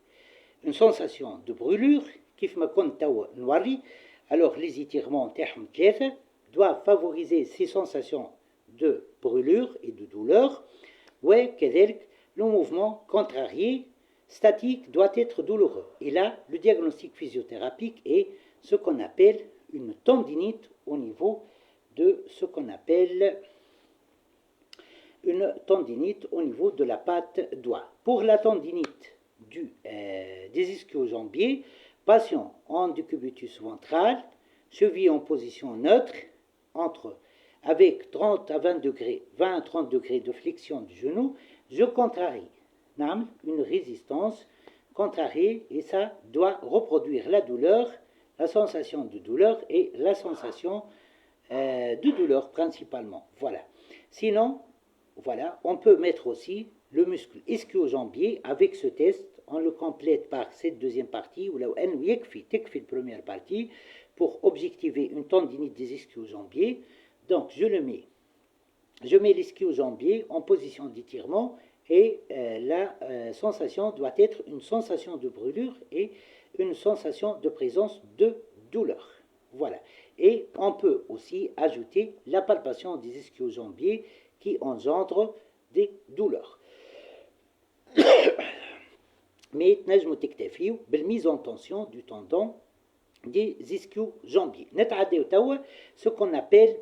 une sensation de brûlure. كيف ما كنت توا نوري. Alors, les étirements doivent favoriser ces sensations de brûlure et de douleur. وكذلك le mouvement contrarié statique doit être douloureux. Et là, le diagnostic physiothérapique est ce qu'on appelle une tendinite au niveau de ce qu'on appelle une tendinite au niveau de la patte doigt. Pour la tendinite des ischio-jambiers, patient en décubitus ventral, cheville en position neutre, avec 30 à 20 degrés, 20 à 30 degrés de flexion du genou, je contrarie. Une résistance contrariée, et ça doit reproduire la douleur, la sensation de douleur et la sensation de douleur principalement. Voilà. Sinon, voilà, on peut mettre aussi le muscle ischio-jambier avec ce test. On le complète par cette deuxième partie, ou là où la première partie, pour objectiver une tendinite des ischio-jambiers. Donc, je mets l'ischio-jambier en position d'étirement et la sensation doit être une sensation de brûlure et une sensation de présence de douleur. Voilà. Et on peut aussi ajouter la palpation des ischio-jambiers qui engendre des douleurs. Mais تنجموا تكتفيوا بالmise en tension du tendon des ischio-jambiers. نتعداو توا ce qu'on appelle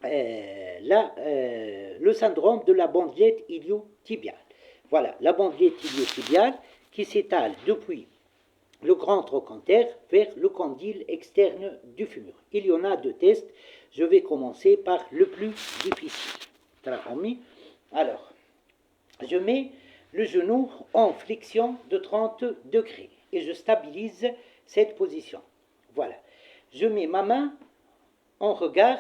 le syndrome de la bandelette iliotibiale. Voilà, la bandelette iliotibiale qui s'étale depuis le grand trochanter vers le condyle externe du fémur. Il y en a deux tests. Je vais commencer par le plus difficile. Alors, je mets le genou en flexion de 30 degrés et je stabilise cette position. Voilà. Je mets ma main en regard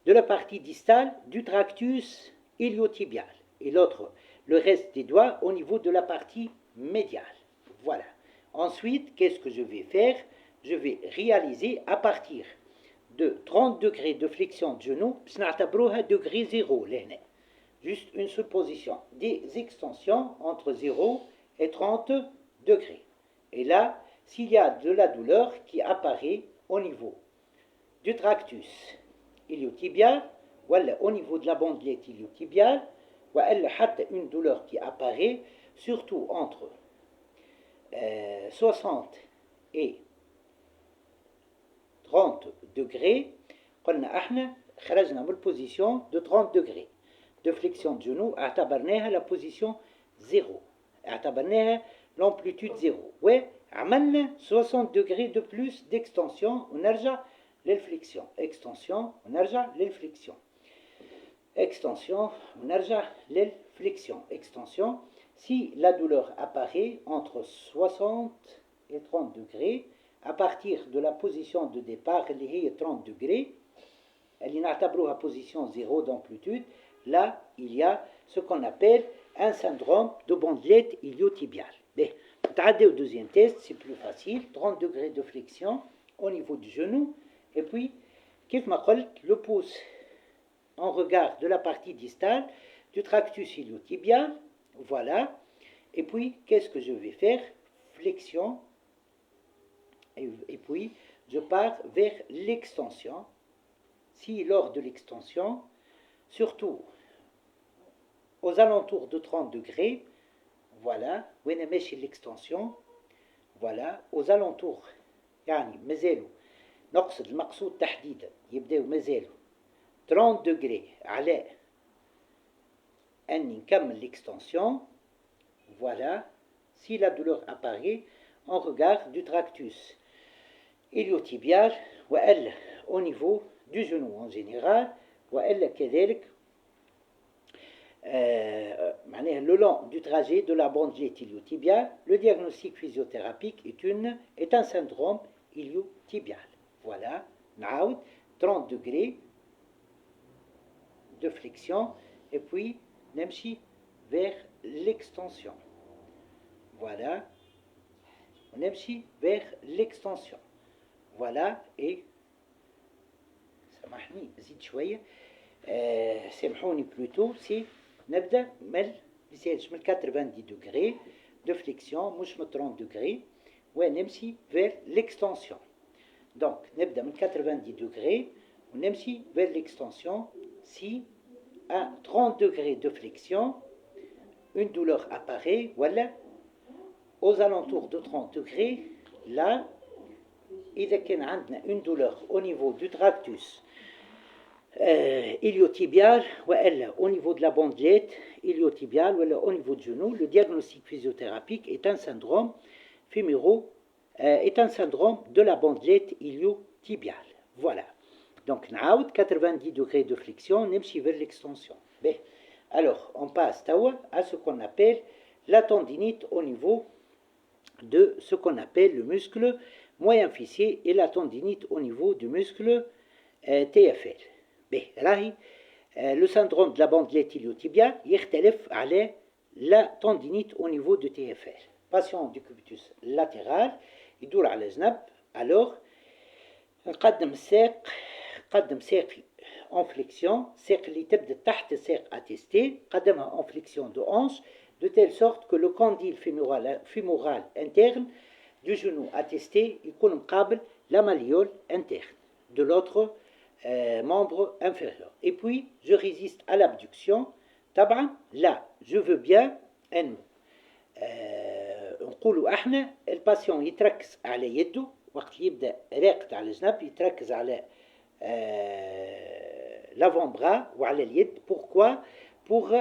de la partie distale du tractus iliotibial et le reste des doigts au niveau de la partie médiale. Voilà. Ensuite, qu'est-ce que je vais faire? Je vais réaliser à partir de 30 degrés de flexion de genou, degré 0, juste une supposition, des extensions entre 0 et 30 degrés. Et là, s'il y a de la douleur qui apparaît au niveau du tractus iliotibial, ou au niveau de la bandelette iliotibiale, ou une douleur qui apparaît surtout entre 60 et 30 degrés, قلنا احنا خرجنا من البوزيشن de 30 degrés de flexion de genou, اعتبرناها la position 0, اعتبرناها l'amplitude 0, وعملنا 60 degrés de plus d'extension ونرجع للفليكسيون, extension ونرجع للفليكسيون, extension ونرجع للفليكسيون, extension. Si la douleur apparaît entre 60 et 30 degrés, à partir de la position de départ, qui est 30 degrés, elle est à position 0 d'amplitude, là, il y a ce qu'on appelle un syndrome de bandelette iliotibiale. Mais, au deuxième test, c'est plus facile, 30 degrés de flexion au niveau du genou, et puis, le pouce en regard de la partie distale du tractus iliotibial, voilà, et puis, qu'est-ce que je vais faire? Flexion et puis je pars vers l'extension. Si lors de l'extension, surtout aux alentours de 30 degrés, voilà, وين ماشي l'extension, voilà, aux alentours يعني مازالوا نقصد المقصود تحديدا يبداو مازالوا 30 degrés على أني نكمل l'extension. Voilà, si la douleur apparaît, on regarde du tractus iliotibial وإلا au niveau du genou en général وإلا كذلك le long du trajet de la bandelette iliotibiale. Le diagnostic physiothérapique est un syndrome iliotibial. Voilà, 30 degrés de flexion et puis نمشي vers l'extension. Voilà, نمشي vers l'extension. Voilà, et سامحني زيد شوية سامحوني plutôt سي نبدأ من 90 degrés de flexion مش من 30 degrés ونمشي vers l'extension. Donc نبدأ من 90 degrés ونمشي vers l'extension. Si à 30 degrés de flexion une douleur apparaît, voilà, aux alentours de 30 degrés, là إذا كان عندنا une douleur au niveau du tractus iliotibial وإلا au niveau de la bandelette iliotibiale وإلا au niveau du genou, le diagnostic physiothérapique est un syndrome de la bandelette iliotibiale. Voilà. Donc, 90 degrés de flexion, نمشي vers l'extension. Bien. Alors, on passe à ce qu'on appelle la tendinite au niveau de ce qu'on appelle le muscle moyen fessier et la tendinite au niveau du muscle TFL. Bien, راهي le syndrome de la bandelette iliotibiale يختلف على la tendinite au niveau du TFL. Patient du cubitus latéral يدور على جنب. Alors, نقدم ساقي en flexion, ساق اللي تبدا تحت ساق attesté, قدمها en flexion de hanche, de telle sorte que le condyle fémoral interne du genou attesté يكون مقابل la malléole interne de l'autre membre inférieur. Et puis, je résiste à l'abduction. طبعا là, je veux bien أن نقولوا احنا الباسيون يتركز على يده وقت يبدا راقد على الجنب يتركز على l'avant-bras وعلى اليد. Pourquoi? Pour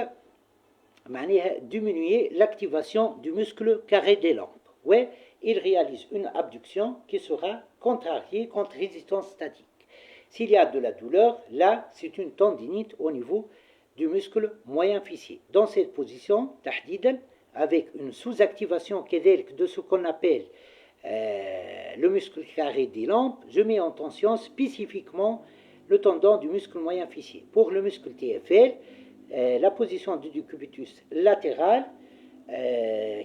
معناها diminuer l'activation du muscle carré des lampes. Ouais, il réalise une abduction qui sera contrariée contre résistance statique. S'il y a de la douleur, là, c'est une tendinite au niveau du muscle moyen fessier. Dans cette position, تحديدا, avec une sous-activation de ce qu'on appelle le muscle carré des lampes, je mets en tension spécifiquement le tendon du muscle moyen fessier. Pour le muscle TFL, la position du décubitus latéral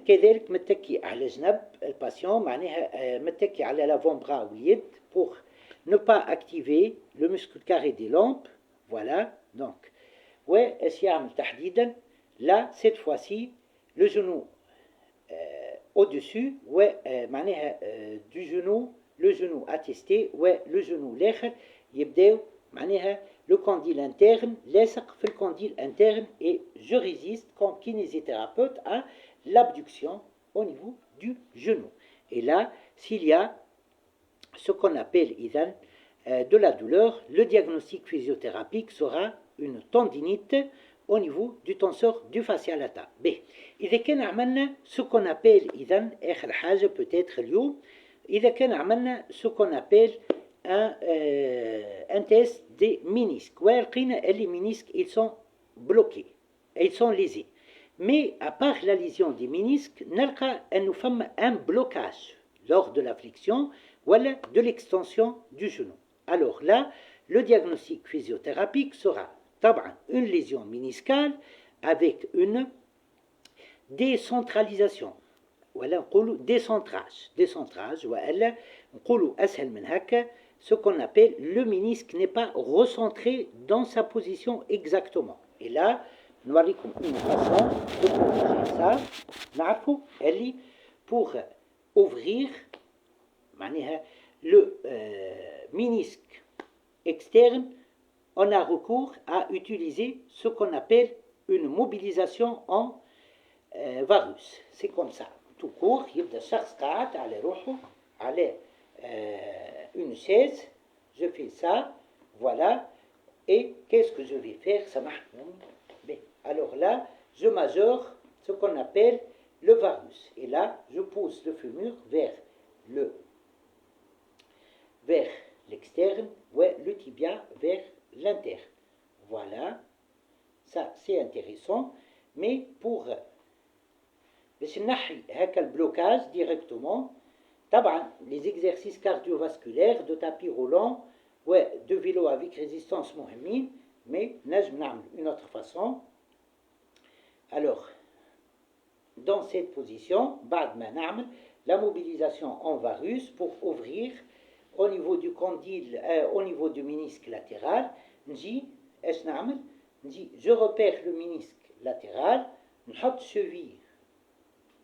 كذلك متكي على جنب الباسيون معناها متكي على l'avant-bras واليد pour ne pas activer le muscle carré des lampes. Voilà, donc واش يعمل تحديدا là cette fois-ci le genou au-dessus معناها du genou le genou attesté le genou الاخر يبداو معناها le condyle interne لاصق في الcondyle interne et je résiste comme kinésithérapeute à l'abduction au niveau du genou. Et là, s'il y a ce qu'on appelle إذن de la douleur, le diagnostic physiothérapique sera une tendinite au niveau du tenseur du fascia lata. B. إذا كان عملنا ce qu'on appelle إذن آخر حاجة peut-être اليوم إذا كان عملنا ce qu'on appelle un test des ménisques. Les ménisques, ils sont bloqués, ils sont lésés. Mais à part la lésion des ménisques, nous avons un blocage lors de la flexion ou de l'extension du genou. Alors là, le diagnostic physiothérapique sera une lésion méniscale avec une décentralisation. ولا نقولوا décentrage ولا نقولوا أسهل من هكا ce qu'on appelle le ménisque n'est pas recentré dans sa position exactement. Et là, nous allons une façon de corriger ça. نعرفوا اللي pour ouvrir le ménisque externe, on a recours à utiliser ce qu'on appelle une mobilisation en varus. C'est comme ça. Tout court, يبدأ الشخص قاعد على روحه على une chaise, je fais ça, voilà, et qu'est-ce que je vais faire? Ça marche. Alors là, je majore ce qu'on appelle le varus. Et là, je pousse le fémur vers l'externe, ouais, le tibia vers l'interne. Voilà, ça c'est intéressant, mais pour باش نحي هكا البلوكاج directement, طبعا les exercices cardiovasculaires de tapis roulant ou de vélo avec résistance مهمين, mais نجم نعمل une autre façon. Alors, dans cette position, بعد ما نعمل la mobilisation en varus pour ouvrir au niveau du condyle, au niveau du ménisque latéral, نجي ايش نعمل؟ نجي je repère le ménisque latéral, نحط cheville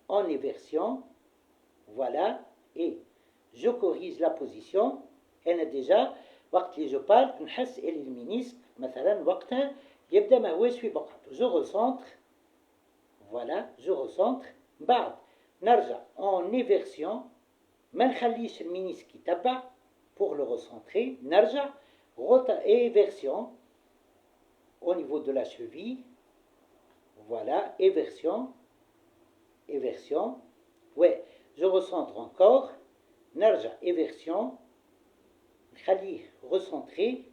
en éversion, voilà, et je corrige la position. أنا déjà وقت اللي je parle نحس إلي المينيسك مثلا وقتها يبدأ ما هوش في بقعته. Je recentre, voilà, je recentre. بعد نرجع en éversion, ما نخليش المينيسك يتبع pour le recentrer. نرجع éversion au niveau de la cheville, voilà, éversion, ouais, je recentre encore, نرجع éversion, نخليه recentrer,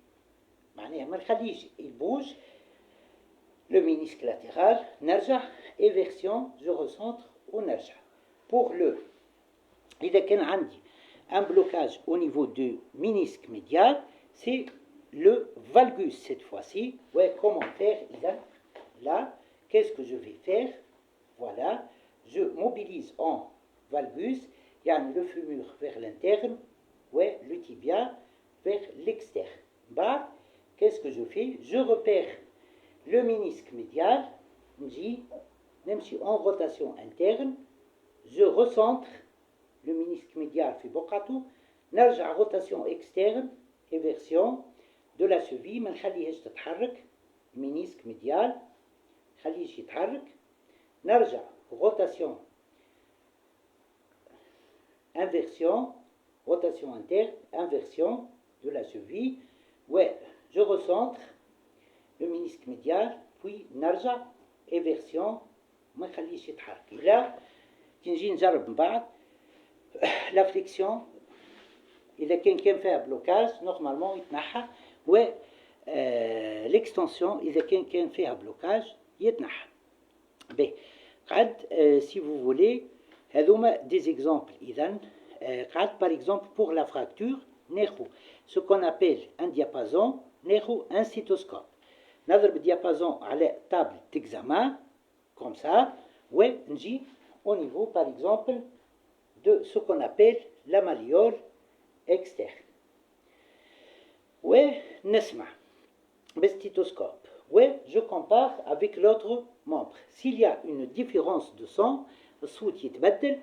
معناها ما نخليش il bouge, le ménisque latéral, نرجع éversion, je recentre ونرجع. Pour le, إذا كان عندي un blocage au niveau du ménisque médial, c'est le valgus cette fois-ci. Ouais, comment faire? Là, qu'est-ce que je vais faire? Voilà, je mobilise en valgus, يعني le fémur vers l'interne, ouais, le tibia vers l'externe. Bah, qu'est-ce que je fais? Je repère le ménisque médial, نمشي en rotation interne, je recentre le ménisque médial في بقعته, نرجع rotation externe, éversion de la cheville, ما نخليهاش تتحرك, ménisque médial, خليهش يتحرك, نرجع rotation inversion, rotation interne, inversion de la cheville, ouais, je recentre le ménisque médial, puis نرجع éversion, ما نخليهش يتحرك. là كي نجي نجرب من بعد la flexion, إذا كان فيها بلوكاج نورمالمون يتنحى, و l'extension إذا كان فيها بلوكاج يتنحى. باهي قعد si vous voulez هذوما des exemples. إذن قعد par exemple pour la fracture ناخو ce qu'on appelle un diapason, ناخو un stéthoscope, نضرب diapason على table d'examen comme ça, ونجي au niveau par exemple de ce qu'on appelle la malléole externe, ونسمع بالstéthoscope, je compare avec l'autre membre. S'il y a une différence de son, الصوت يتبدل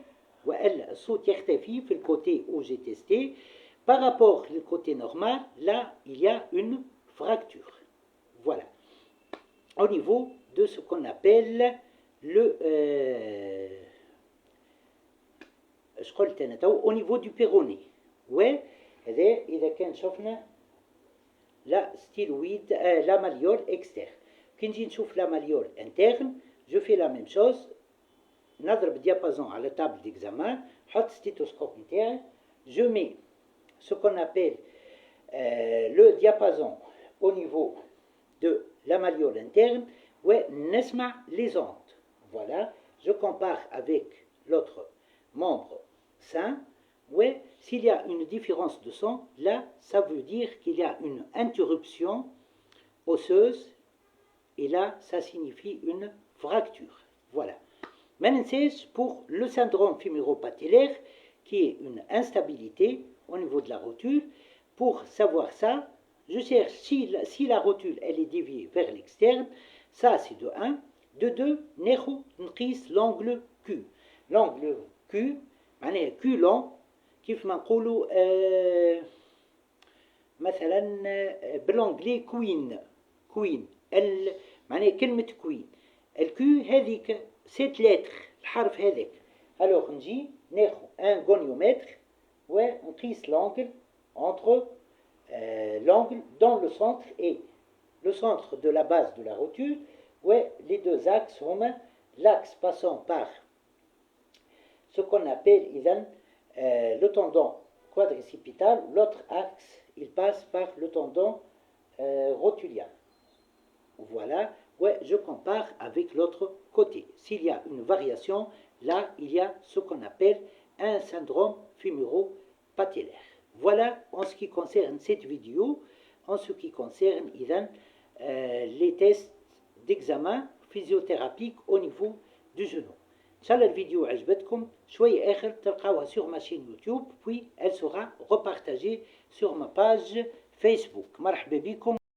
وإلا الصوت يختفي في le côté où j'ai testé par rapport au côté normal. Là, il y a une fracture. Voilà. Au niveau de ce qu'on appelle le au niveau du péroné. إذا كان شفنا la styloïde, la malléole externe. كي نجي نشوف la malléole interne, je fais la même chose. نضرب diapason à la table d'examen, نحط stéthoscope نتاعي, je mets ce qu'on appelle le diapason au niveau de la malléole interne, ونسمع les ondes. Voilà, je compare avec l'autre membre sain. S'il y a une différence de son, là, ça veut dire qu'il y a une interruption osseuse, et là, ça signifie une fracture. Voilà. Maintenant, c'est pour le syndrome fémuro-patellaire, qui est une instabilité au niveau de la rotule. Pour savoir ça, je cherche si la rotule elle est déviée vers l'externe. Ça, c'est de 1. De 2, نقيس l'angle Q. L'angle Q, معناها Q long, كيف ما نقولوا مثلا بالانجلي كوين معناها كلمة كوين. الكو هذيك سيت لاتر الحرف هذاك. الوغ نجي ناخذ ان غونيومتر ونقيس لانجل entre l'angle dans le centre et le centre de la base de la roture, les deux axes هما l'axe passant par ce qu'on appelle le tendon quadricipital, l'autre axe il passe par le tendon rotulien. Voilà, je compare avec l'autre côté. S'il y a une variation, là il y a ce qu'on appelle un syndrome fémuro-patellaire. Voilà en ce qui concerne cette vidéo, en ce qui concerne les tests d'examen physiothérapique au niveau du genou. Inch'Allah الفيديو عجبتكم. شوية آخر تلقاوها sur ma chaîne YouTube, puis elle sera repartagée sur ma page Facebook. مرحبا بكم.